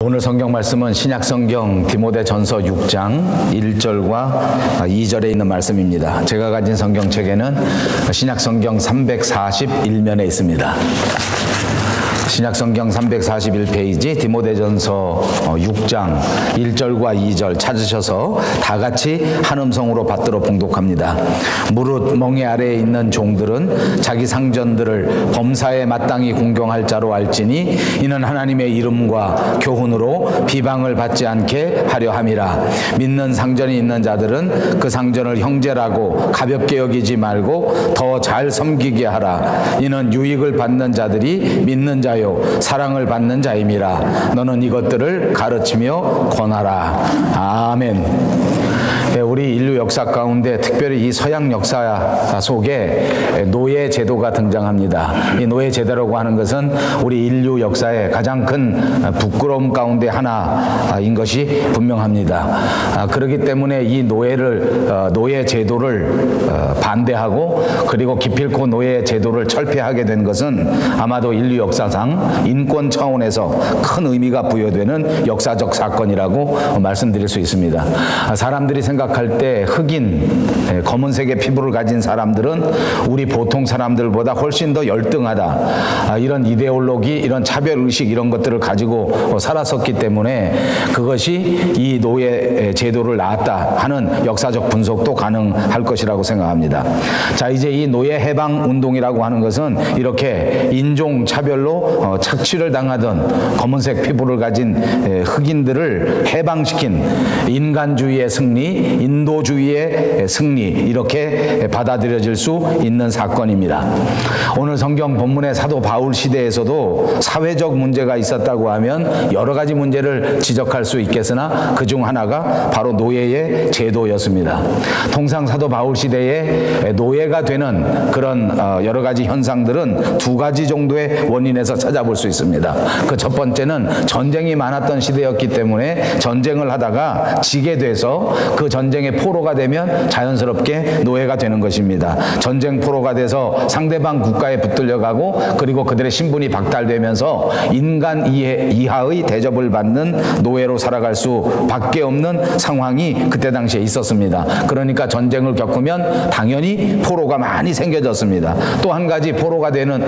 오늘 성경 말씀은 신약성경 디모데전서 6장 1절과 2절에 있는 말씀입니다. 제가 가진 성경책에는 신약성경 341면에 있습니다. 신약성경 341페이지 디모데전서 6장 1절과 2절 찾으셔서 다 같이 한 음성으로 받들어 봉독합니다. 무릇 멍에 아래에 있는 종들은 자기 상전들을 범사에 마땅히 공경할 자로 알지니 이는 하나님의 이름과 교훈으로 비방을 받지 않게 하려 함이라. 믿는 상전이 있는 자들은 그 상전을 형제라고 가볍게 여기지 말고 더 잘 섬기게 하라. 이는 유익을 받는 자들이 믿는 자요 사랑을 받는 자임이라. 너는 이것들을 가르치며 권하라. 아멘. 우리 인류 역사 가운데 특별히 이 서양 역사 속에 노예 제도가 등장합니다. 이 노예 제도라고 하는 것은 우리 인류 역사의 가장 큰 부끄러움 가운데 하나인 것이 분명합니다. 그렇기 때문에 이 노예 제도를 반대하고 그리고 기필코 노예 제도를 철폐하게 된 것은 아마도 인류 역사상 인권 차원에서 큰 의미가 부여되는 역사적 사건이라고 말씀드릴 수 있습니다. 사람들이 생각할 때 흑인, 검은색의 피부를 가진 사람들은 우리 보통 사람들보다 훨씬 더 열등하다. 이런 이데올로기, 이런 차별의식 이런 것들을 가지고 살았었기 때문에 그것이 이 노예 제도를 낳았다 하는 역사적 분석도 가능할 것이라고 생각합니다. 자, 이제 이 노예 해방 운동이라고 하는 것은 이렇게 인종 차별로 착취를 당하던 검은색 피부를 가진 흑인들을 해방시킨 인간주의의 승리, 인도주의의 승리 이렇게 받아들여질 수 있는 사건입니다. 오늘 성경 본문의 사도 바울 시대에서도 사회적 문제가 있었다고 하면 여러 가지 문제를 지적할 수 있겠으나 그중 하나가 바로 노예의 제도였습니다. 통상 사도 바울 시대에 노예가 되는 그런 여러 가지 현상들은 두 가지 정도의 원인에서 찾아볼 수 있습니다. 그 첫 번째는 전쟁이 많았던 시대였기 때문에 전쟁을 하다가 지게 돼서 그 전쟁의 포로가 되면 자연스럽게 노예가 되는 것입니다. 전쟁 포로가 돼서 상대방 국가에 붙들려가고 그리고 그들의 신분이 박탈되면서 인간 이하의 대접을 받는 노예로 살아갈 수밖에 없는 상황이 그때 당시에 있었습니다. 그러니까 전쟁을 겪으면 당연히 포로가 많이 생겨졌습니다. 또 한 가지 포로가 되는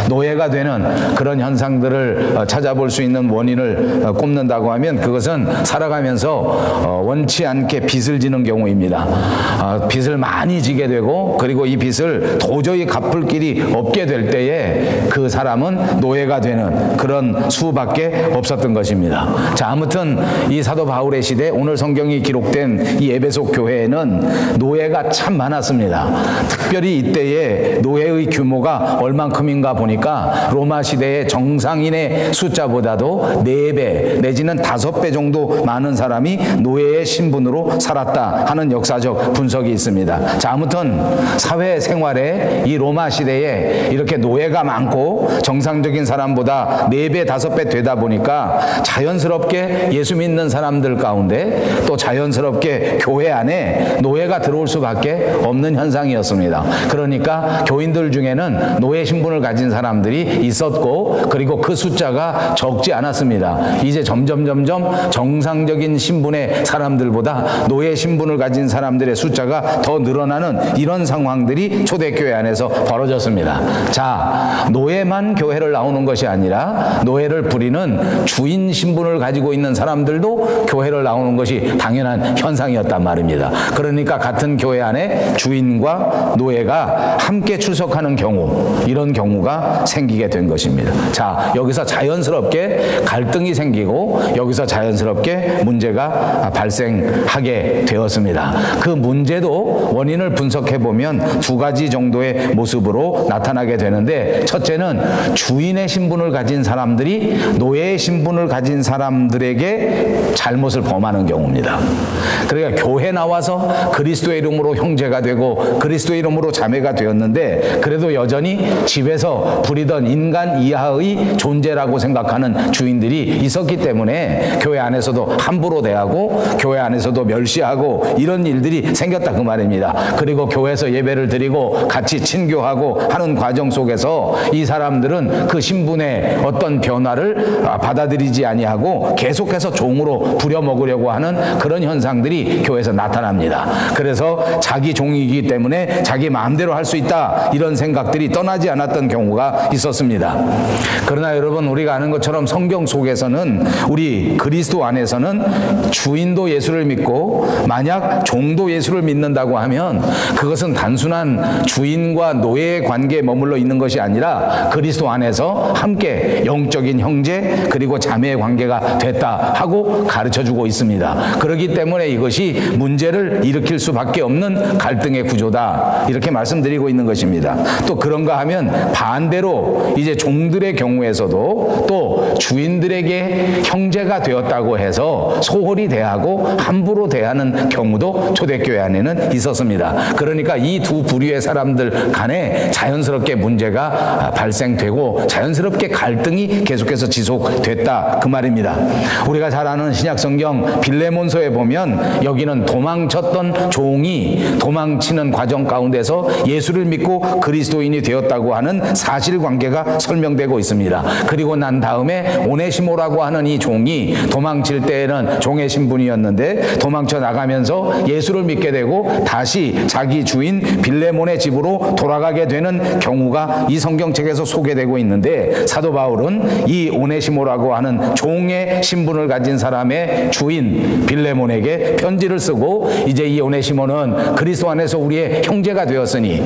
노예가 되는 그런 현상들을 찾아볼 수 있는 원인을 꼽는다고 하면 그것은 살아가면서 원치 않게 빚을 지는 경우입니다. 빚을 많이 지게 되고 그리고 이 빚을 도저히 갚을 길이 없게 될 때에 그 사람은 노예가 되는 그런 수밖에 없었던 것입니다. 자, 아무튼 이 사도 바울의 시대 오늘 성경이 기록된 이 에베소 교회에는 노예가 참 많았습니다. 특별히 이때의 노예의 규모가 얼만큼인가 보니까 로마 시대의 정상인의 숫자보다도 4배 내지는 5배 정도 많은 사람이 노예의 신분으로 살았다 하는 역사적 분석이 있습니다. 자, 아무튼 사회생활에 이 로마 시대에 이렇게 노예가 많고 정상적인 사람보다 4배, 5배 되다 보니까 자연스럽게 예수 믿는 사람들 가운데 또 자연스럽게 교회 안에 노예가 들어올 수밖에 없는 현상이었습니다. 그러니까 교인들 중에는 노예 신분을 가진 사람들이 있었고 그리고 그 숫자가 적지 않았습니다. 이제 점점 정상적인 신분의 사람들보다 노예 신분을 가진 사람들의 숫자가 더 늘어나는 이런 상황들이 초대교회 안에서 벌어졌습니다. 자, 노예만 교회를 나오는 것이 아니라 노예를 부리는 주인 신분을 가지고 있는 사람들도 교회를 나오는 것이 당연한 현상이었단 말입니다. 그러니까 같은 교회 안에 주인과 노예가 함께 출석하는 경우, 이런 경우가 생기게 된 것입니다. 자, 여기서 자연스럽게 갈등이 생기고 여기서 자연스럽게 문제가 발생하게 되었습니다. 그 문제도 원인을 분석해 보면 두 가지 정도의 모습으로 나타나게 되는데, 첫째는 주인의 신분을 가진 사람들이 노예의 신분을 가진 사람들에게 잘못을 범하는 경우입니다. 그러니까 교회 나와서 그리스도의 이름으로 형제가 되고 그리스도의 이름으로 자매가 되었는데 그래도 여전히 집에서 부리던 인간 이하의 존재라고 생각하는 주인들이 있었기 때문에 교회 안에서도 함부로 대하고 교회 안에서도 멸시하고 이런 일들이 생겼다 그 말입니다. 그리고 교회에서 예배를 드리고 같이 친교하고 하는 과정 속에서 이 사람들은 그 신분의 어떤 변화를 받아들이지 아니하고 계속해서 종으로 부려먹으려고 하는 그런 현상들이 교회에서 나타납니다. 그래서 자기 종이기 때문에 자기 마음대로 할 수 있다, 이런 생각들이 떠나지 않았던 경우가 있었습니다. 그러나 여러분, 우리가 아는 것처럼 성경 속에서는 우리 그리스도 안에서는 주인도 예수를 믿고 만약 종도 예수를 믿는다고 하면 그것은 단순한 주인과 노예의 관계에 머물러 있는 것이 아니라 그리스도 안에서 함께 영적인 형제 그리고 자매의 관계가 됐다 하고 가르쳐주고 있습니다. 그렇기 때문에 이것이 문제를 일으킬 수밖에 없는 갈등의 구조다, 이렇게 말씀드리고 있는 것입니다. 또 그런가 하면 반대로 이제 종들의 경우에서도 또 주인들에게 형제가 되었다고 해서 소홀히 대하고 함부로 대하는 경우도 초대교회 안에는 있었습니다. 그러니까 이 두 부류의 사람들 간에 자연스럽게 문제가 발생되고 자연스럽게 갈등이 계속해서 지속됐다 그 말입니다. 우리가 잘 아는 신약성경 빌레몬서에 보면 여기는 도망쳤던 종이 도망치는 과정 가운데서 예수를 믿고 그리스도인이 되었다고 하는 사실관계가 설명되고 있습니다. 그리고 난 다음에 오네시모라고 하는 이 종이 도망칠 때에는 종의 신분이었는데 도망쳐 나가면서 예수를 믿게 되고 다시 자기 주인 빌레몬의 집으로 돌아가게 되는 경우가 이 성경책에서 소개되고 있는데, 사도 바울은 이 오네시모라고 하는 종의 신분을 가진 사람의 주인 빌레몬에게 편지를 쓰고, 이제 이 오네시모는 그리스도 안에서 우리의 형제가 되었으니,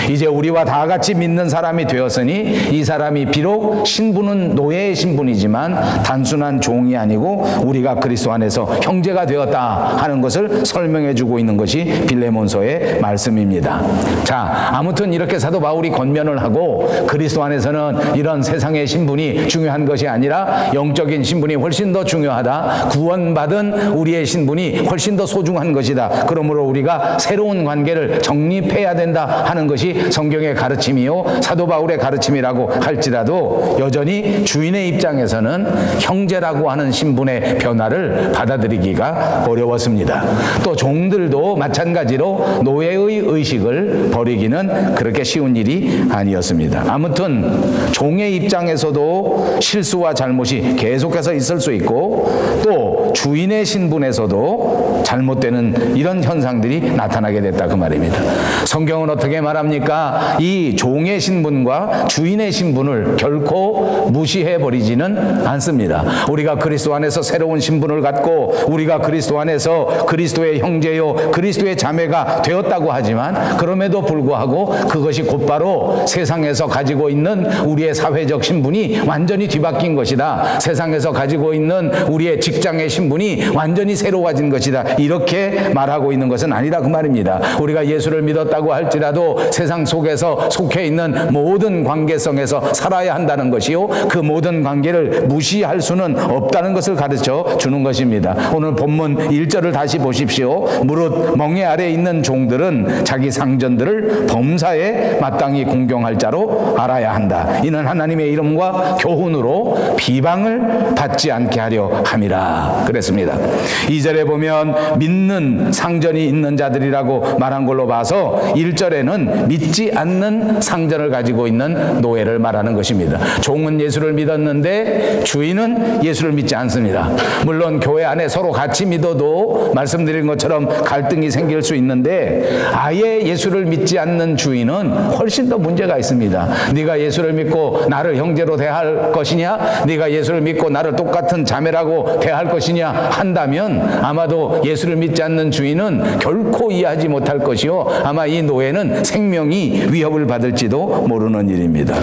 이제 우리와 다 같이 믿는 사람이 되었으니, 이 사람이 비록 신분은 노예의 신분이지만 단순한 종이 아니고 우리가 그리스도 안에서 형제가 되었다 하는 것을 설명해 주고 있는 것이 빌레몬서의 말씀입니다. 자, 아무튼 이렇게 사도 바울이 권면을 하고 그리스도 안에서는 이런 세상의 신분이 중요한 것이 아니라 영적인 신분이 훨씬 더 중요하다, 구원받은 우리의 신분이 훨씬 더 소중한 것이다, 그러므로 우리가 새로운 관계를 정립해야 된다 하는 것이 성경의 가르침이요 사도 바울의 가르침이라고 할지라도 여전히 주인의 입장에서는 형제라고 하는 신분의 변화를 받아들이기가 어려웠습니다. 또 종들도 마찬가지로 노예의 의식을 버리기는 그렇게 쉬운 일이 아니었습니다. 아무튼 종의 입장에서도 실수와 잘못이 계속해서 있을 수 있고, 또 주인의 신분에서도 잘못되는 이런 현상들이 나타나게 됐다 그 말입니다. 성경은 어떻게 말합니까? 이 종의 신분과 주인의 신분을 결코 무시해버리지는 않습니다. 우리가 그리스도 안에서 새로운 신분을 갖고 우리가 그리스도 안에서 그리스도의 형제요 그리스도의 자매가 되었다고 하지만, 그럼에도 불구하고 그것이 곧바로 세상에서 가지고 있는 우리의 사회적 신분이 완전히 뒤바뀐 것이다, 세상에서 가지고 있는 우리의 직장의 신분이 완전히 새로워진 것이다, 이렇게 말하고 있는 것은 아니다 그 말입니다. 우리가 예수를 믿었다고 할지라도 세상 속에서 속해 있는 모든 관계성에서 살아야 한다는 것이요, 그 모든 관계를 무시할 수는 없다는 것을 가르쳐 주는 것입니다. 오늘 본문 1절을 다시 보십시오. 무릇 멍에 아래에 있는 종들은 자기 상전들을 범사에 마땅히 공경할 자로 알아야 한다. 이는 하나님의 이름과 교훈으로 비방을 받지 않게 하려 함이라 그랬습니다. 2절에 보면 믿는 상전이 있는 자들이라고 말한 걸로 봐서 1절에는 믿지 않는 상전을 가지고 있는 노예를 말하는 것입니다. 종은 예수를 믿었는데 주인은 예수를 믿지 않습니다. 물론 교회 안에 서로 같이 믿어도 말씀드린 것처럼 갈등이 생길 수 있는데, 아예 예수를 믿지 않는 주인은 훨씬 더 문제가 있습니다. 네가 예수를 믿고 나를 형제로 대할 것이냐, 네가 예수를 믿고 나를 똑같은 자매라고 대할 것이냐 한다면 아마도 예수를 믿지 않는 주인은 결코 이해하지 못할 것이요, 아마 이 노예는 생명이 위협을 받을지도 모르는 일입니다.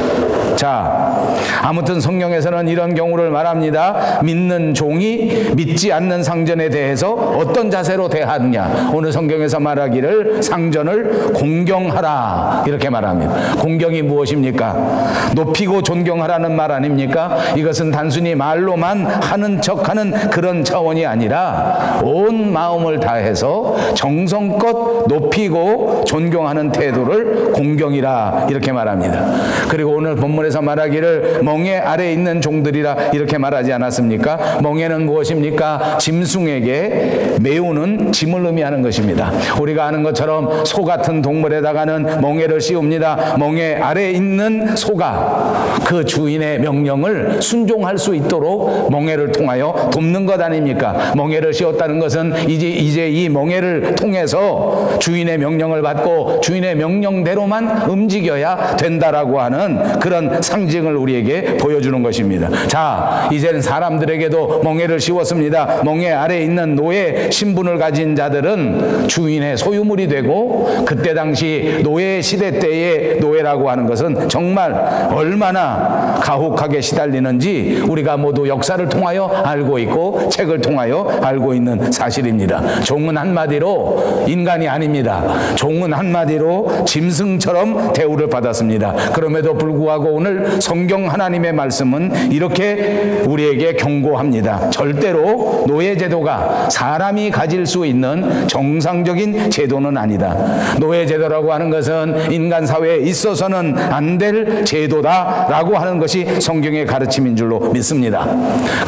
자, 아무튼 성경에서는 이런 경우를 말합니다. 믿는 종이 믿지 않는 상전에 대해서 어떤 자세로 대하느냐, 오늘 성경에서 말하기를 상전을 공경하라 이렇게 말합니다. 공경이 무엇입니까? 높이고 존경하라는 말 아닙니까? 이것은 단순히 말로만 하는 척하는 그런 차원이 아니라 온 마음을 다해서 정성껏 높이고 존경하는 태도를 공경이라 이렇게 말합니다. 그리고 오늘 본문에서 그래서 말하기를 멍에 아래 있는 종들이라 이렇게 말하지 않았습니까? 멍에는 무엇입니까? 짐승에게 메우는 짐을 의미하는 것입니다. 우리가 아는 것처럼 소 같은 동물에다가는 멍에를 씌웁니다. 멍에 아래 있는 소가 그 주인의 명령을 순종할 수 있도록 멍에를 통하여 돕는 것 아닙니까? 멍에를 씌웠다는 것은 이제 이 멍에를 통해서 주인의 명령을 받고 주인의 명령대로만 움직여야 된다라고 하는 그런 상징을 우리에게 보여주는 것입니다. 자, 이제는 사람들에게도 멍에를 씌웠습니다. 멍에 아래 있는 노예 신분을 가진 자들은 주인의 소유물이 되고, 그때 당시 노예 시대 때의 노예라고 하는 것은 정말 얼마나 가혹하게 시달리는지 우리가 모두 역사를 통하여 알고 있고 책을 통하여 알고 있는 사실입니다. 종은 한마디로 인간이 아닙니다. 종은 한마디로 짐승처럼 대우를 받았습니다. 그럼에도 불구하고 오늘 성경 하나님의 말씀은 이렇게 우리에게 경고합니다. 절대로 노예 제도가 사람이 가질 수 있는 정상적인 제도는 아니다. 노예 제도라고 하는 것은 인간 사회에 있어서는 안 될 제도다라고 하는 것이 성경의 가르침인 줄로 믿습니다.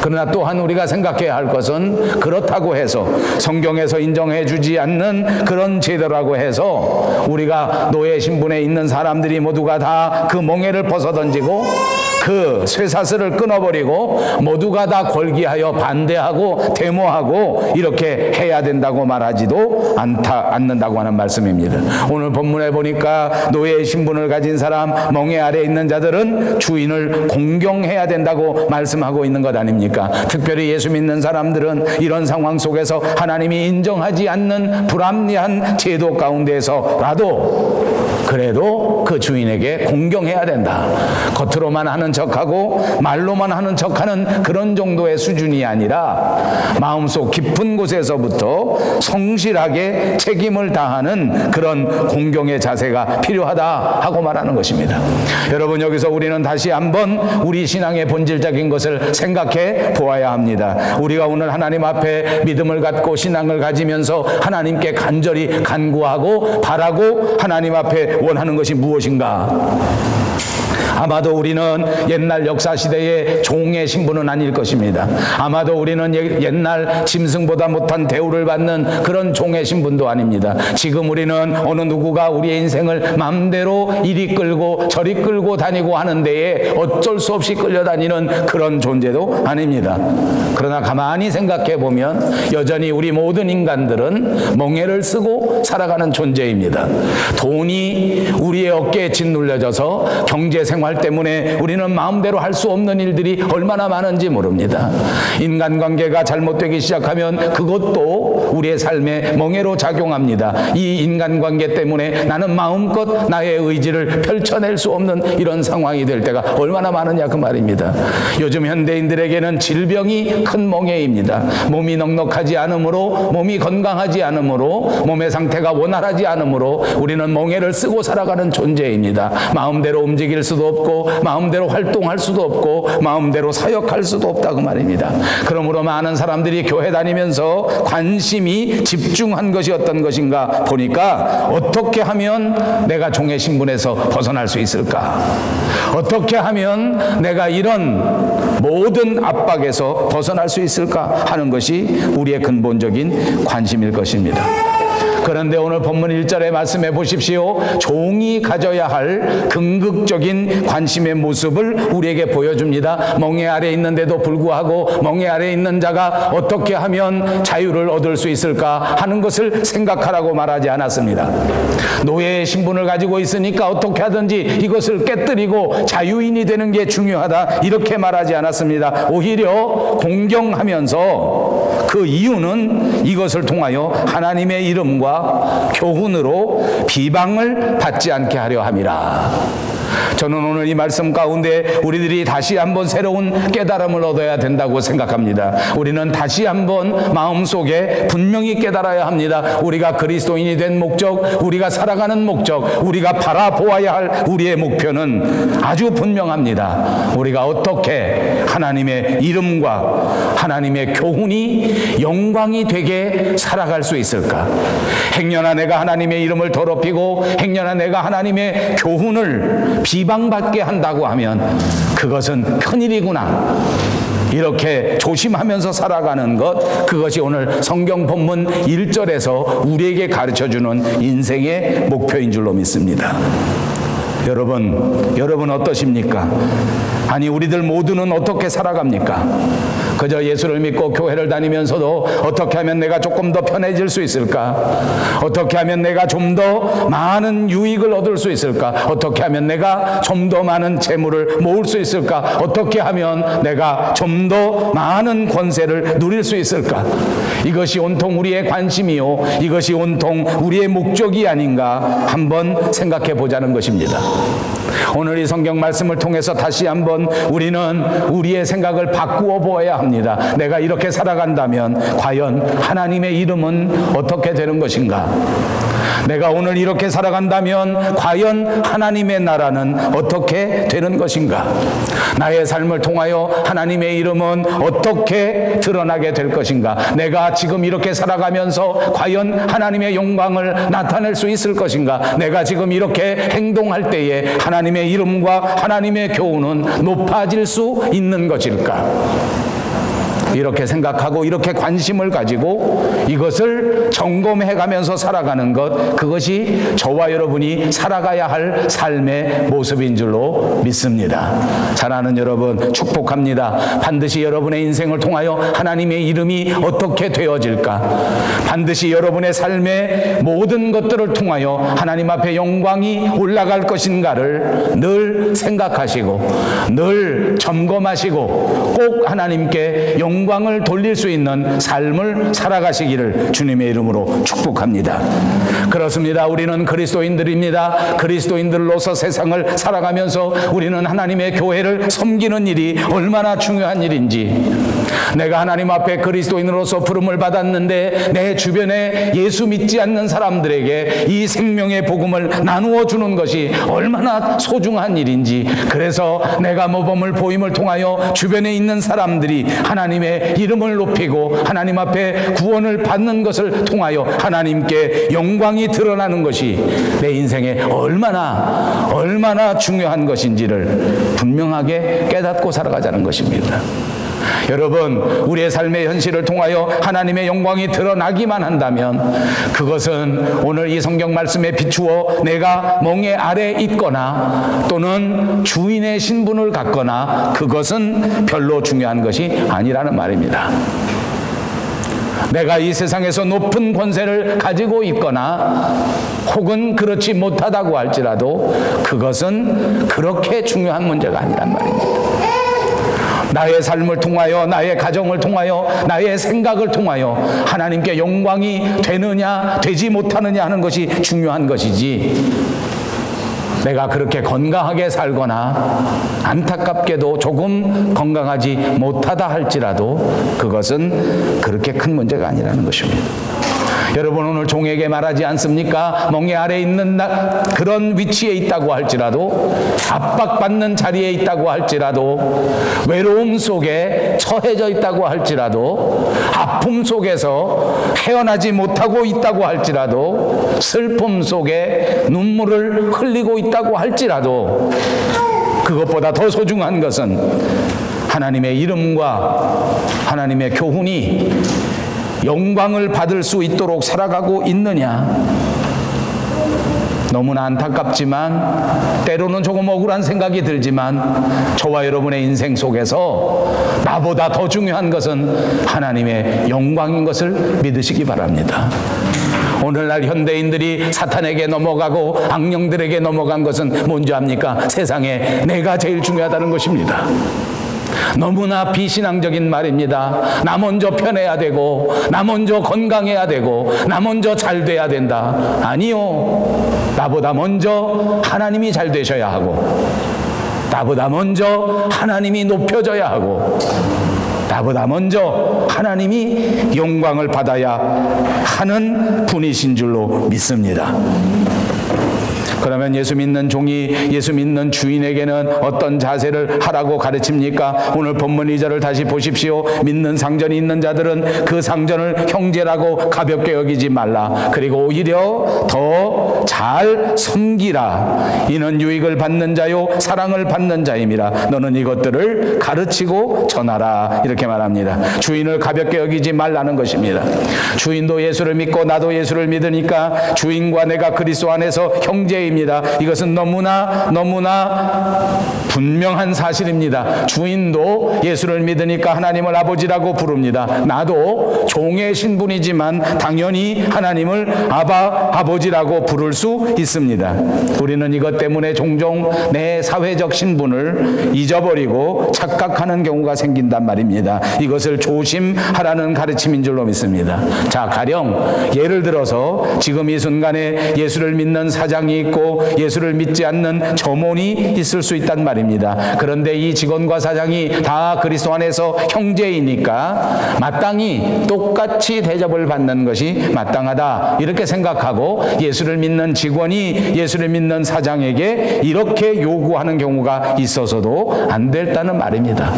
그러나 또한 우리가 생각해야 할 것은, 그렇다고 해서 성경에서 인정해 주지 않는 그런 제도라고 해서 우리가 노예 신분에 있는 사람들이 모두가 다 그 멍에를 벗어던지고 그 쇠사슬을 끊어버리고 모두가 다 걸기하여 반대하고 데모하고 이렇게 해야 된다고 말하지도 않는다고 하는 말씀입니다. 오늘 본문에 보니까 노예의 신분을 가진 사람, 멍에 아래 있는 자들은 주인을 공경해야 된다고 말씀하고 있는 것 아닙니까? 특별히 예수 믿는 사람들은 이런 상황 속에서 하나님이 인정하지 않는 불합리한 제도 가운데서라도 그래도 그 주인에게 공경해야 된다. 겉으로만 하는 척하고 말로만 하는 척하는 그런 정도의 수준이 아니라 마음속 깊은 곳에서부터 성실하게 책임을 다하는 그런 공경의 자세가 필요하다 하고 말하는 것입니다. 여러분, 여기서 우리는 다시 한번 우리 신앙의 본질적인 것을 생각해 보아야 합니다. 우리가 오늘 하나님 앞에 믿음을 갖고 신앙을 가지면서 하나님께 간절히 간구하고 바라고 하나님 앞에 원하는 것이 무엇인가? 아마도 우리는 옛날 역사시대의 종의 신분은 아닐 것입니다. 아마도 우리는 옛날 짐승보다 못한 대우를 받는 그런 종의 신분도 아닙니다. 지금 우리는 어느 누구가 우리의 인생을 마음대로 이리 끌고 저리 끌고 다니고 하는 데에 어쩔 수 없이 끌려다니는 그런 존재도 아닙니다. 그러나 가만히 생각해 보면 여전히 우리 모든 인간들은 멍에를 쓰고 살아가는 존재입니다. 돈이 우리의 어깨에 짓눌려져서 경제생활 때문에 우리는 마음대로 할 수 없는 일들이 얼마나 많은지 모릅니다. 인간관계가 잘못되기 시작하면 그것도 우리의 삶에 멍에로 작용합니다. 이 인간관계 때문에 나는 마음껏 나의 의지를 펼쳐낼 수 없는 이런 상황이 될 때가 얼마나 많으냐 그 말입니다. 요즘 현대인들에게는 질병이 큰 멍에입니다. 몸이 넉넉하지 않으므로, 몸이 건강하지 않으므로, 몸의 상태가 원활하지 않으므로 우리는 멍에를 쓰고 살아가는 존재입니다. 마음대로 움직일 수도 없고 마음대로 활동할 수도 없고 마음대로 사역할 수도 없다고 말입니다. 그러므로 많은 사람들이 교회 다니면서 관심이 집중한 것이 어떤 것인가 보니까 어떻게 하면 내가 종의 신분에서 벗어날 수 있을까? 어떻게 하면 내가 이런 모든 압박에서 벗어날 수 있을까 하는 것이 우리의 근본적인 관심일 것입니다. 그런데 오늘 본문 1절에 말씀해 보십시오. 종이 가져야 할 궁극적인 관심의 모습을 우리에게 보여줍니다. 멍에 아래 있는데도 불구하고 멍에 아래 있는 자가 어떻게 하면 자유를 얻을 수 있을까 하는 것을 생각하라고 말하지 않았습니다. 노예의 신분을 가지고 있으니까 어떻게 하든지 이것을 깨뜨리고 자유인이 되는 게 중요하다 이렇게 말하지 않았습니다. 오히려 공경하면서 그 이유는 이것을 통하여 하나님의 이름과 교훈으로 비방을 받지 않게 하려 함이라. 저는 오늘 이 말씀 가운데 우리들이 다시 한번 새로운 깨달음을 얻어야 된다고 생각합니다. 우리는 다시 한번 마음속에 분명히 깨달아야 합니다. 우리가 그리스도인이 된 목적, 우리가 살아가는 목적, 우리가 바라보아야 할 우리의 목표는 아주 분명합니다. 우리가 어떻게 하나님의 이름과 하나님의 교훈이 영광이 되게 살아갈 수 있을까? 행여나 내가 하나님의 이름을 더럽히고 행여나 내가 하나님의 교훈을 비방 비방받게 한다고 하면 그것은 큰일이구나. 이렇게 조심하면서 살아가는 것, 그것이 오늘 성경 본문 1절에서 우리에게 가르쳐주는 인생의 목표인 줄로 믿습니다. 여러분 어떠십니까? 아니, 우리들 모두는 어떻게 살아갑니까? 그저 예수를 믿고 교회를 다니면서도 어떻게 하면 내가 조금 더 편해질 수 있을까? 어떻게 하면 내가 좀 더 많은 유익을 얻을 수 있을까? 어떻게 하면 내가 좀 더 많은 재물을 모을 수 있을까? 어떻게 하면 내가 좀 더 많은 권세를 누릴 수 있을까? 이것이 온통 우리의 관심이요, 이것이 온통 우리의 목적이 아닌가 한번 생각해 보자는 것입니다. 오늘 이 성경 말씀을 통해서 다시 한번 우리는 우리의 생각을 바꾸어 보아야 합니다. 내가 이렇게 살아간다면 과연 하나님의 이름은 어떻게 되는 것인가? 내가 오늘 이렇게 살아간다면 과연 하나님의 나라는 어떻게 되는 것인가? 나의 삶을 통하여 하나님의 이름은 어떻게 드러나게 될 것인가? 내가 지금 이렇게 살아가면서 과연 하나님의 영광을 나타낼 수 있을 것인가? 내가 지금 이렇게 행동할 때에 하나님의 이름과 하나님의 교훈은 높아질 수 있는 것일까? 이렇게 생각하고 이렇게 관심을 가지고 이것을 점검해 가면서 살아가는 것, 그것이 저와 여러분이 살아가야 할 삶의 모습인 줄로 믿습니다. 사랑하는 여러분, 축복합니다. 반드시 여러분의 인생을 통하여 하나님의 이름이 어떻게 되어질까? 반드시 여러분의 삶의 모든 것들을 통하여 하나님 앞에 영광이 올라갈 것인가를 늘 생각하시고 늘 점검하시고 꼭 하나님께 영광을 돌릴 수 있는 삶을 살아가시기를 주님의 이름으로 축복합니다. 그렇습니다. 우리는 그리스도인들입니다. 그리스도인들로서 세상을 살아가면서 우리는 하나님의 교회를 섬기는 일이 얼마나 중요한 일인지, 내가 하나님 앞에 그리스도인으로서 부름을 받았는데 내 주변에 예수 믿지 않는 사람들에게 이 생명의 복음을 나누어 주는 것이 얼마나 소중한 일인지, 그래서 내가 모범을 보임을 통하여 주변에 있는 사람들이 하나님의 이름을 높이고 하나님 앞에 구원을 받는 것을 통하여 하나님께 영광이 드러나는 것이 내 인생에 얼마나 중요한 것인지를 분명하게 깨닫고 살아가자는 것입니다. 여러분, 우리의 삶의 현실을 통하여 하나님의 영광이 드러나기만 한다면 그것은 오늘 이 성경 말씀에 비추어 내가 멍에 아래 있거나 또는 주인의 신분을 갖거나 그것은 별로 중요한 것이 아니라는 말입니다. 내가 이 세상에서 높은 권세를 가지고 있거나 혹은 그렇지 못하다고 할지라도 그것은 그렇게 중요한 문제가 아니란 말입니다. 나의 삶을 통하여, 나의 가정을 통하여, 나의 생각을 통하여 하나님께 영광이 되느냐 되지 못하느냐 하는 것이 중요한 것이지, 내가 그렇게 건강하게 살거나 안타깝게도 조금 건강하지 못하다 할지라도 그것은 그렇게 큰 문제가 아니라는 것입니다. 여러분, 오늘 종에게 말하지 않습니까? 멍에 아래 있는 그런 위치에 있다고 할지라도, 압박받는 자리에 있다고 할지라도, 외로움 속에 처해져 있다고 할지라도, 아픔 속에서 헤어나지 못하고 있다고 할지라도, 슬픔 속에 눈물을 흘리고 있다고 할지라도 그것보다 더 소중한 것은 하나님의 이름과 하나님의 교훈이 영광을 받을 수 있도록 살아가고 있느냐. 너무나 안타깝지만 때로는 조금 억울한 생각이 들지만 저와 여러분의 인생 속에서 나보다 더 중요한 것은 하나님의 영광인 것을 믿으시기 바랍니다. 오늘날 현대인들이 사탄에게 넘어가고 악령들에게 넘어간 것은 뭔지 압니까? 세상에 내가 제일 중요하다는 것입니다. 너무나 비신앙적인 말입니다. 나 먼저 편해야 되고, 나 먼저 건강해야 되고, 나 먼저 잘 돼야 된다. 아니요. 나보다 먼저 하나님이 잘 되셔야 하고, 나보다 먼저 하나님이 높여져야 하고, 나보다 먼저 하나님이 영광을 받아야 하는 분이신 줄로 믿습니다. 그러면 예수 믿는 종이 예수 믿는 주인에게는 어떤 자세를 하라고 가르칩니까? 오늘 본문 2절을 다시 보십시오. 믿는 상전이 있는 자들은 그 상전을 형제라고 가볍게 여기지 말라. 그리고 오히려 더 잘 섬기라. 이는 유익을 받는 자요 사랑을 받는 자임이라. 너는 이것들을 가르치고 전하라. 이렇게 말합니다. 주인을 가볍게 여기지 말라는 것입니다. 주인도 예수를 믿고 나도 예수를 믿으니까 주인과 내가 그리스도 안에서 형제입니다. 이것은 너무나 분명한 사실입니다. 주인도 예수를 믿으니까 하나님을 아버지라고 부릅니다. 나도 종의 신분이지만 당연히 하나님을 아버지라고 부를 수 있습니다. 우리는 이것 때문에 종종 내 사회적 신분을 잊어버리고 착각하는 경우가 생긴단 말입니다. 이것을 조심하라는 가르침인 줄로 믿습니다. 자, 가령 예를 들어서 지금 이 순간에 예수를 믿는 사장이 있고 예수를 믿지 않는 점원이 있을 수 있단 말입니다. 그런데 이 직원과 사장이 다 그리스도 안에서 형제이니까 마땅히 똑같이 대접을 받는 것이 마땅하다, 이렇게 생각하고 예수를 믿는 직원이 예수를 믿는 사장에게 이렇게 요구하는 경우가 있어서도 안 됐다는 말입니다.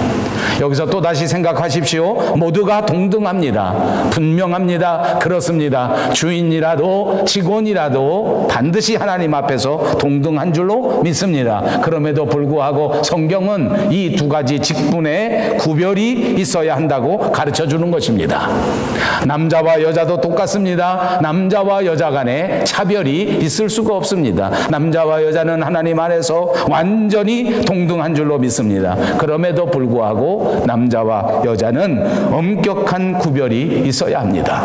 여기서 또다시 생각하십시오. 모두가 동등합니다. 분명합니다. 그렇습니다. 주인이라도 직원이라도 반드시 하나님 앞에서 동등한 줄로 믿습니다. 그럼에도 불구하고 성경은 이 두 가지 직분에 구별이 있어야 한다고 가르쳐 주는 것입니다. 남자와 여자도 똑같습니다. 남자와 여자 간에 차별이 있을 수가 없습니다. 남자와 여자는 하나님 안에서 완전히 동등한 줄로 믿습니다. 그럼에도 불구하고 남자와 여자는 엄격한 구별이 있어야 합니다.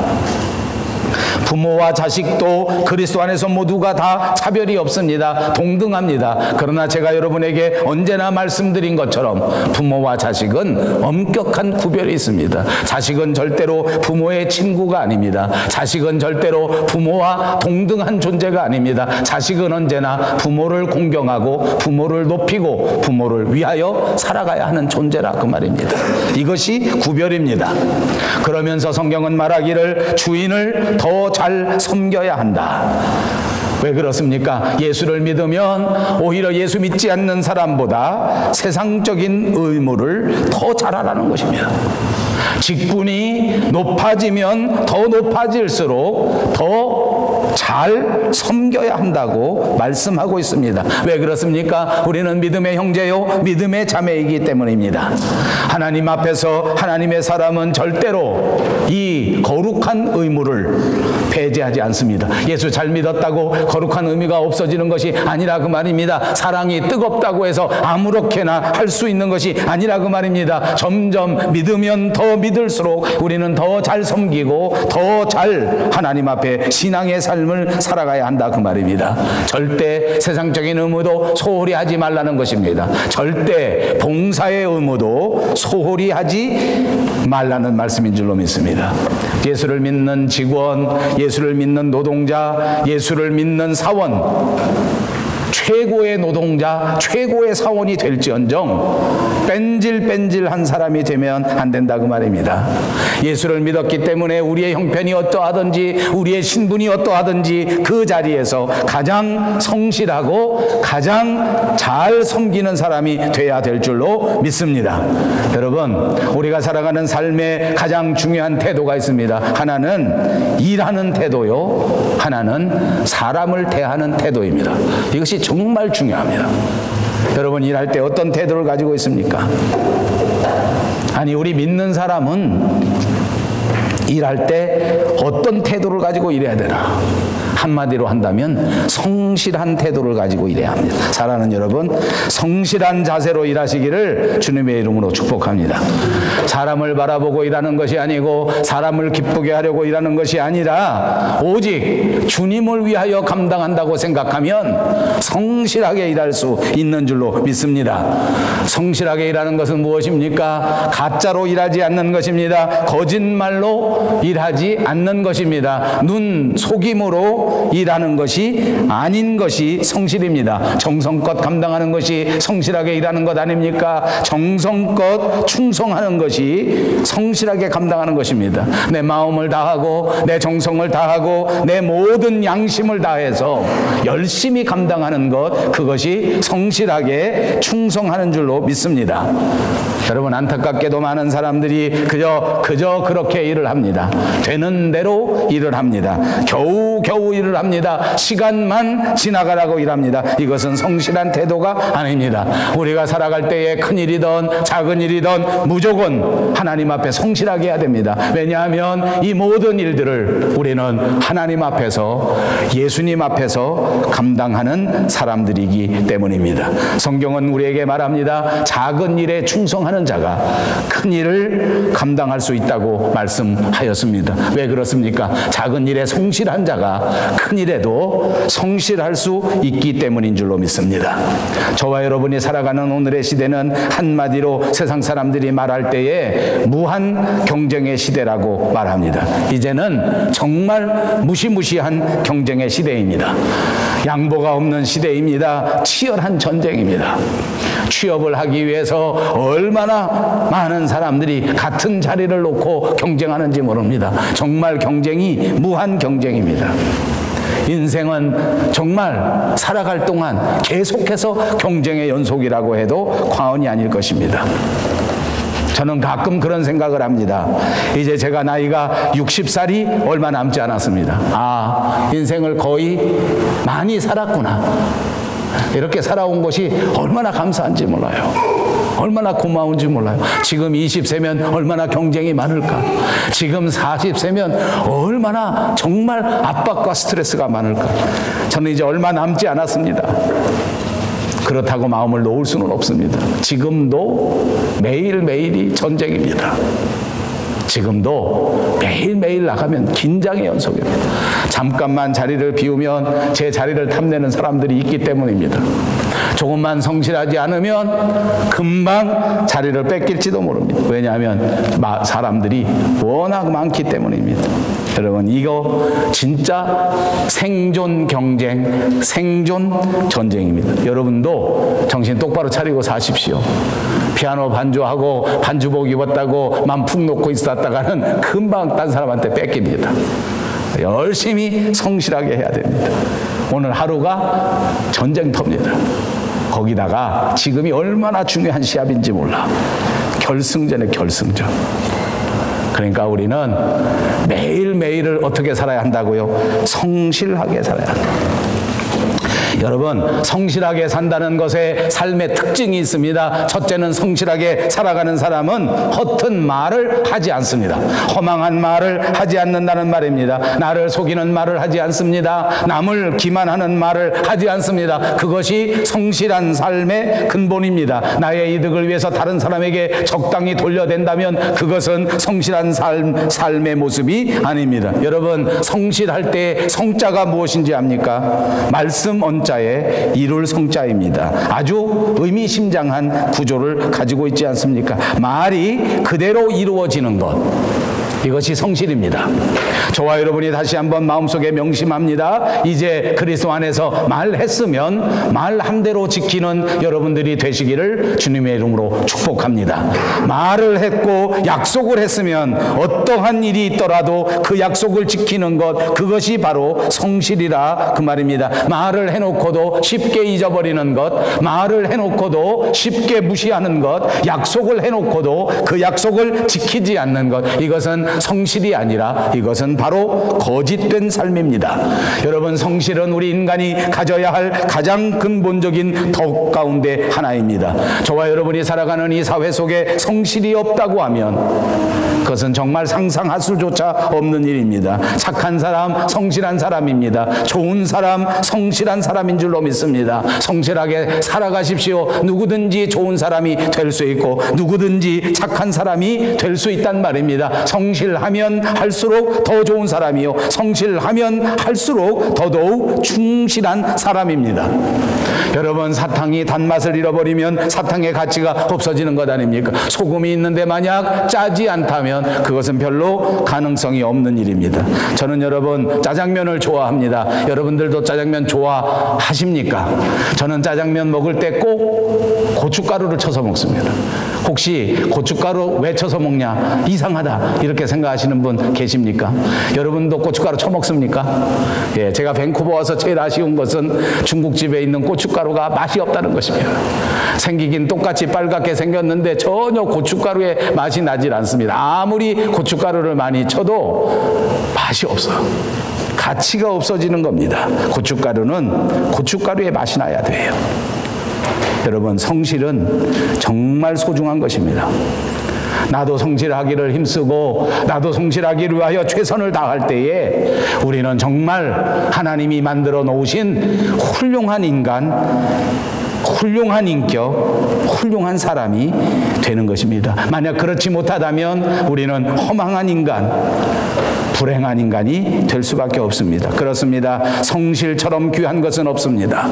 부모와 자식도 그리스도 안에서 모두가 다 차별이 없습니다. 동등합니다. 그러나 제가 여러분에게 언제나 말씀드린 것처럼 부모와 자식은 엄격한 구별이 있습니다. 자식은 절대로 부모의 친구가 아닙니다. 자식은 절대로 부모와 동등한 존재가 아닙니다. 자식은 언제나 부모를 공경하고 부모를 높이고 부모를 위하여 살아가야 하는 존재라 그 말입니다. 이것이 구별입니다. 그러면서 성경은 말하기를 주인을 더 잘 섬겨야 한다. 왜 그렇습니까? 예수를 믿으면 오히려 예수 믿지 않는 사람보다 세상적인 의무를 더 잘하라는 것입니다. 직분이 높아지면 더 높아질수록 더 잘 섬겨야 한다고 말씀하고 있습니다. 왜 그렇습니까? 우리는 믿음의 형제요 믿음의 자매이기 때문입니다. 하나님 앞에서 하나님의 사람은 절대로 이 거룩한 의무를 배제하지 않습니다. 예수 잘 믿었다고 거룩한 의미가 없어지는 것이 아니라 그 말입니다. 사랑이 뜨겁다고 해서 아무렇게나 할 수 있는 것이 아니라 그 말입니다. 점점 믿으면 더 믿을수록 우리는 더 잘 섬기고 더 잘 하나님 앞에 신앙의 삶을 살아가야 한다 그 말입니다. 절대 세상적인 의무도 소홀히 하지 말라는 것입니다. 절대 봉사의 의무도 소홀히 하지 말라는 말씀인 줄로 믿습니다. 예수를 믿는 직원, 예수를 믿는 노동자, 예수를 믿는 사원, 최고의 노동자, 최고의 사원이 될지언정 뺀질뺀질한 사람이 되면 안 된다 그 말입니다. 예수를 믿었기 때문에 우리의 형편이 어떠하든지 우리의 신분이 어떠하든지 그 자리에서 가장 성실하고 가장 잘 섬기는 사람이 돼야 될 줄로 믿습니다. 여러분, 우리가 살아가는 삶에 가장 중요한 태도가 있습니다. 하나는 일하는 태도요, 하나는 사람을 대하는 태도입니다. 이것이 정말 중요합니다. 여러분, 일할 때 어떤 태도를 가지고 있습니까? 아니, 우리 믿는 사람은 일할 때 어떤 태도를 가지고 일해야 되나? 한마디로 한다면 성실한 태도를 가지고 일해야 합니다. 사랑하는 여러분, 성실한 자세로 일하시기를 주님의 이름으로 축복합니다. 사람을 바라보고 일하는 것이 아니고 사람을 기쁘게 하려고 일하는 것이 아니라 오직 주님을 위하여 감당한다고 생각하면 성실하게 일할 수 있는 줄로 믿습니다. 성실하게 일하는 것은 무엇입니까? 가짜로 일하지 않는 것입니다. 거짓말로 일하지 않는 것입니다. 눈 속임으로 맘대로 일하는 것이 아닌 것이 성실입니다. 정성껏 감당하는 것이 성실하게 일하는 것 아닙니까? 정성껏 충성하는 것이 성실하게 감당하는 것입니다. 내 마음을 다하고 내 정성을 다하고 내 모든 양심을 다해서 열심히 감당하는 것, 그것이 성실하게 충성하는 줄로 믿습니다. 여러분, 안타깝게도 많은 사람들이 그저 그렇게 일을 합니다. 되는 대로 일을 합니다. 겨우 일을 합니다. 시간만 지나가라고 일합니다. 이것은 성실한 태도가 아닙니다. 우리가 살아갈 때에 큰 일이든 작은 일이든 무조건 하나님 앞에 성실하게 해야 됩니다. 왜냐하면 이 모든 일들을 우리는 하나님 앞에서, 예수님 앞에서 감당하는 사람들이기 때문입니다. 성경은 우리에게 말합니다. 작은 일에 충성하는 자가 큰 일을 감당할 수 있다고 말씀하였습니다. 왜 그렇습니까? 작은 일에 성실한 자가 큰 일에도 성실할 수 있기 때문인 줄로 믿습니다. 저와 여러분이 살아가는 오늘의 시대는 한마디로 세상 사람들이 말할 때에 무한 경쟁의 시대라고 말합니다. 이제는 정말 무시무시한 경쟁의 시대입니다. 양보가 없는 시대입니다. 치열한 전쟁입니다. 취업을 하기 위해서 얼마나 많은 사람들이 같은 자리를 놓고 경쟁하는지 모릅니다. 정말 경쟁이 무한 경쟁입니다. 인생은 정말 살아갈 동안 계속해서 경쟁의 연속이라고 해도 과언이 아닐 것입니다. 저는 가끔 그런 생각을 합니다. 이제 제가 나이가 60살이 얼마 남지 않았습니다. 인생을 거의 많이 살았구나. 이렇게 살아온 것이 얼마나 감사한지 몰라요. 얼마나 고마운지 몰라요. 지금 20세면 얼마나 경쟁이 많을까. 지금 40세면 얼마나 정말 압박과 스트레스가 많을까. 저는 이제 얼마 남지 않았습니다. 그렇다고 마음을 놓을 수는 없습니다. 지금도 매일매일이 전쟁입니다. 지금도 매일매일 나가면 긴장의 연속입니다. 잠깐만 자리를 비우면 제 자리를 탐내는 사람들이 있기 때문입니다. 조금만 성실하지 않으면 금방 자리를 뺏길지도 모릅니다. 왜냐하면 사람들이 워낙 많기 때문입니다. 여러분, 이거 진짜 생존 경쟁, 생존 전쟁입니다. 여러분도 정신 똑바로 차리고 사십시오. 피아노 반주하고 반주복 입었다고 맘 푹 놓고 있었다가는 금방 딴 사람한테 뺏깁니다. 열심히 성실하게 해야 됩니다. 오늘 하루가 전쟁터입니다. 거기다가 지금이 얼마나 중요한 시합인지 몰라. 결승전에 결승전. 그러니까 우리는 매일매일을 어떻게 살아야 한다고요? 성실하게 살아야 한다. 여러분, 성실하게 산다는 것에 삶의 특징이 있습니다. 첫째는 성실하게 살아가는 사람은 허튼 말을 하지 않습니다. 허망한 말을 하지 않는다는 말입니다. 나를 속이는 말을 하지 않습니다. 남을 기만하는 말을 하지 않습니다. 그것이 성실한 삶의 근본입니다. 나의 이득을 위해서 다른 사람에게 적당히 돌려댄다면 그것은 성실한 삶의 모습이 아닙니다. 여러분, 성실할 때 성자가 무엇인지 압니까? 말씀 언자에 이룰 성자입니다. 아주 의미심장한 구조를 가지고 있지 않습니까? 말이 그대로 이루어지는 것, 이것이 성실입니다. 저와 여러분이 다시 한번 마음속에 명심합니다. 이제 그리스도 안에서 말했으면 말한 대로 지키는 여러분들이 되시기를 주님의 이름으로 축복합니다. 말을 했고 약속을 했으면 어떠한 일이 있더라도 그 약속을 지키는 것, 그것이 바로 성실이라 그 말입니다. 말을 해놓고도 쉽게 잊어버리는 것, 말을 해놓고도 쉽게 무시하는 것, 약속을 해놓고도 그 약속을 지키지 않는 것, 이것은 성실이 아니라 이것은 바로 거짓된 삶입니다. 여러분, 성실은 우리 인간이 가져야 할 가장 근본적인 덕 가운데 하나입니다. 저와 여러분이 살아가는 이 사회 속에 성실이 없다고 하면 그것은 정말 상상할 수조차 없는 일입니다. 착한 사람, 성실한 사람입니다. 좋은 사람, 성실한 사람인 줄로 믿습니다. 성실하게 살아가십시오. 누구든지 좋은 사람이 될 수 있고 누구든지 착한 사람이 될 수 있단 말입니다. 성실하면 할수록 더 좋은 사람이요, 성실하면 할수록 더더욱 충실한 사람입니다. 여러분, 사탕이 단맛을 잃어버리면 사탕의 가치가 없어지는 것 아닙니까? 소금이 있는데 만약 짜지 않다면 한다면 그것은 별로 가능성이 없는 일입니다. 저는 여러분 짜장면을 좋아합니다. 여러분들도 짜장면 좋아하십니까? 저는 짜장면 먹을 때 꼭 고춧가루를 쳐서 먹습니다. 혹시 고춧가루 왜 쳐서 먹냐? 이상하다 이렇게 생각하시는 분 계십니까? 여러분도 고춧가루 쳐먹습니까? 예, 제가 밴쿠버 와서 제일 아쉬운 것은 중국집에 있는 고춧가루가 맛이 없다는 것입니다. 생기긴 똑같이 빨갛게 생겼는데 전혀 고춧가루의 맛이 나질 않습니다. 아무리 고춧가루를 많이 쳐도 맛이 없어요. 가치가 없어지는 겁니다. 고춧가루는 고춧가루의 맛이 나야 돼요. 여러분, 성실은 정말 소중한 것입니다. 나도 성실하기를 힘쓰고 나도 성실하기를 위하여 최선을 다할 때에 우리는 정말 하나님이 만들어 놓으신 훌륭한 인간, 훌륭한 인격, 훌륭한 사람이 되는 것입니다. 만약 그렇지 못하다면 우리는 허망한 인간, 불행한 인간이 될 수밖에 없습니다. 그렇습니다. 성실처럼 귀한 것은 없습니다.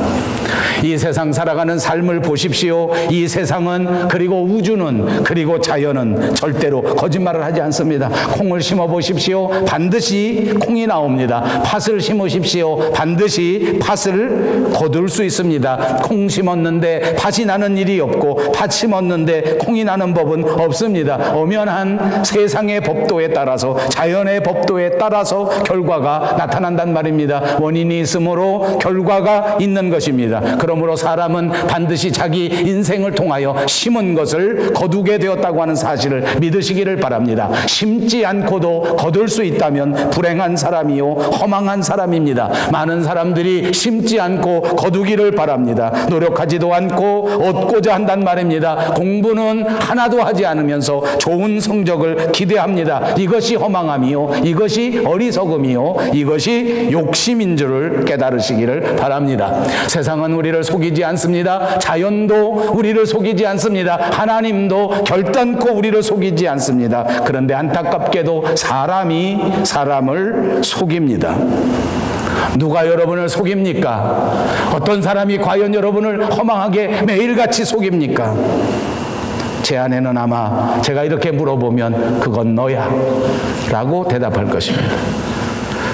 이 세상 살아가는 삶을 보십시오. 이 세상은, 그리고 우주는, 그리고 자연은 절대로 거짓말을 하지 않습니다. 콩을 심어 보십시오. 반드시 콩이 나옵니다. 팥을 심으십시오. 반드시 팥을 거둘 수 있습니다. 콩 심었는데 팥이 나는 일이 없고 팥 심었는데 콩이 나는 법은 없습니다. 엄연한 세상의 법도에 따라서, 자연의 법도에 따라서 결과가 나타난단 말입니다. 원인이 있으므로 결과가 있는 것입니다. 그러므로 사람은 반드시 자기 인생을 통하여 심은 것을 거두게 되었다고 하는 사실을 믿으시기를 바랍니다. 심지 않고도 거둘 수 있다면 불행한 사람이요 허망한 사람입니다. 많은 사람들이 심지 않고 거두기를 바랍니다. 노력하지도 않고 얻고자 한단 말입니다. 공부는 하나도 하지 않으면서 좋은 성적을 기대합니다. 이것이 허망함이요, 이것이 어리석음이요, 이것이 욕심인 줄을 깨달으시기를 바랍니다. 세상은 우리를 속이지 않습니다. 자연도 우리를 속이지 않습니다. 하나님도 결단코 우리를 속이지 않습니다. 그런데 안타깝게도 사람이 사람을 속입니다. 누가 여러분을 속입니까? 어떤 사람이 과연 여러분을 허망하게 매일같이 속입니까? 제 아내는 아마 제가 이렇게 물어보면 그건 너야 라고 대답할 것입니다.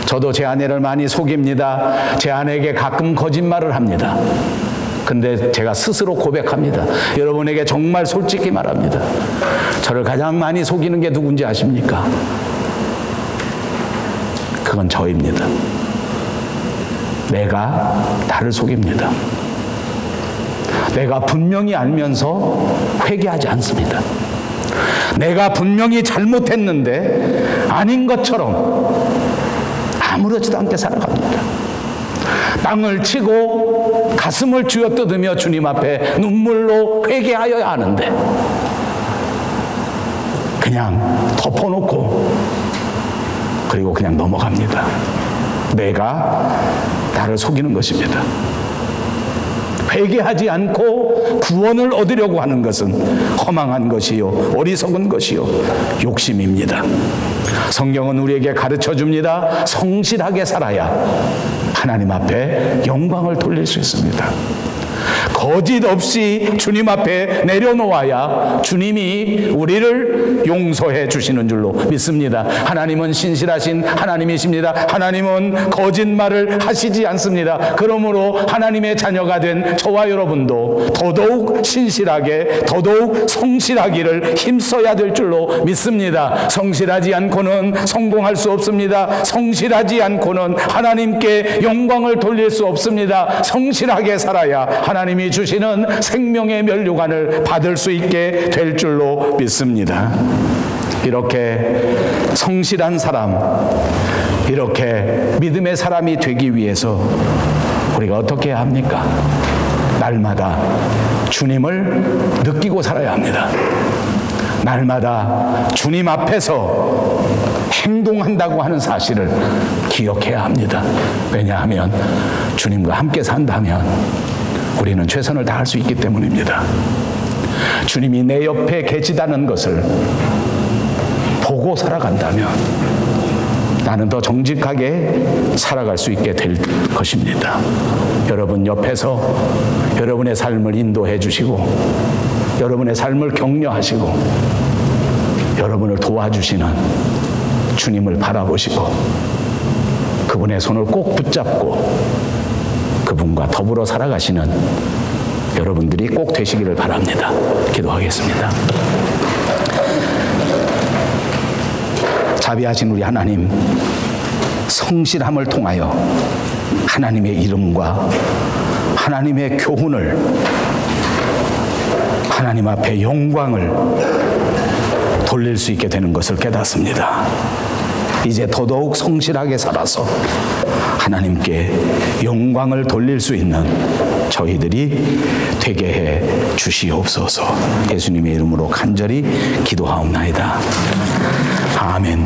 저도 제 아내를 많이 속입니다. 제 아내에게 가끔 거짓말을 합니다. 근데 제가 스스로 고백합니다. 여러분에게 정말 솔직히 말합니다. 저를 가장 많이 속이는 게 누군지 아십니까? 그건 저입니다. 내가 나를 속입니다. 내가 분명히 알면서 회개하지 않습니다. 내가 분명히 잘못했는데 아닌 것처럼 아무렇지도 않게 살아갑니다. 땅을 치고 가슴을 쥐어뜯으며 주님 앞에 눈물로 회개하여야 하는데 그냥 덮어놓고 그리고 그냥 넘어갑니다. 내가 나를 속이는 것입니다. 회개하지 않고 구원을 얻으려고 하는 것은 허망한 것이요, 어리석은 것이요, 욕심입니다. 성경은 우리에게 가르쳐 줍니다. 성실하게 살아야 하나님 앞에 영광을 돌릴 수 있습니다. 거짓 없이 주님 앞에 내려놓아야 주님이 우리를 용서해 주시는 줄로 믿습니다. 하나님은 신실하신 하나님이십니다. 하나님은 거짓말을 하시지 않습니다. 그러므로 하나님의 자녀가 된 저와 여러분도 더더욱 신실하게, 더더욱 성실하기를 힘써야 될 줄로 믿습니다. 성실하지 않고는 성공할 수 없습니다. 성실하지 않고는 하나님께 영광을 돌릴 수 없습니다. 성실하게 살아야 하나님이 주시는 생명의 면류관을 받을 수 있게 될 줄로 믿습니다. 이렇게 성실한 사람, 이렇게 믿음의 사람이 되기 위해서 우리가 어떻게 해야 합니까? 날마다 주님을 느끼고 살아야 합니다. 날마다 주님 앞에서 행동한다고 하는 사실을 기억해야 합니다. 왜냐하면 주님과 함께 산다면 우리는 최선을 다할 수 있기 때문입니다. 주님이 내 옆에 계시다는 것을 보고 살아간다면 나는 더 정직하게 살아갈 수 있게 될 것입니다. 여러분 옆에서 여러분의 삶을 인도해 주시고 여러분의 삶을 격려하시고 여러분을 도와주시는 주님을 바라보시고 그분의 손을 꼭 붙잡고 그분과 더불어 살아가시는 여러분들이 꼭 되시기를 바랍니다. 기도하겠습니다. 자비하신 우리 하나님, 성실함을 통하여 하나님의 이름과 하나님의 교훈을, 하나님 앞에 영광을 돌릴 수 있게 되는 것을 깨닫습니다. 이제 더더욱 성실하게 살아서 하나님께 영광을 돌릴 수 있는 저희들이 되게 해 주시옵소서. 예수님의 이름으로 간절히 기도하옵나이다. 아멘.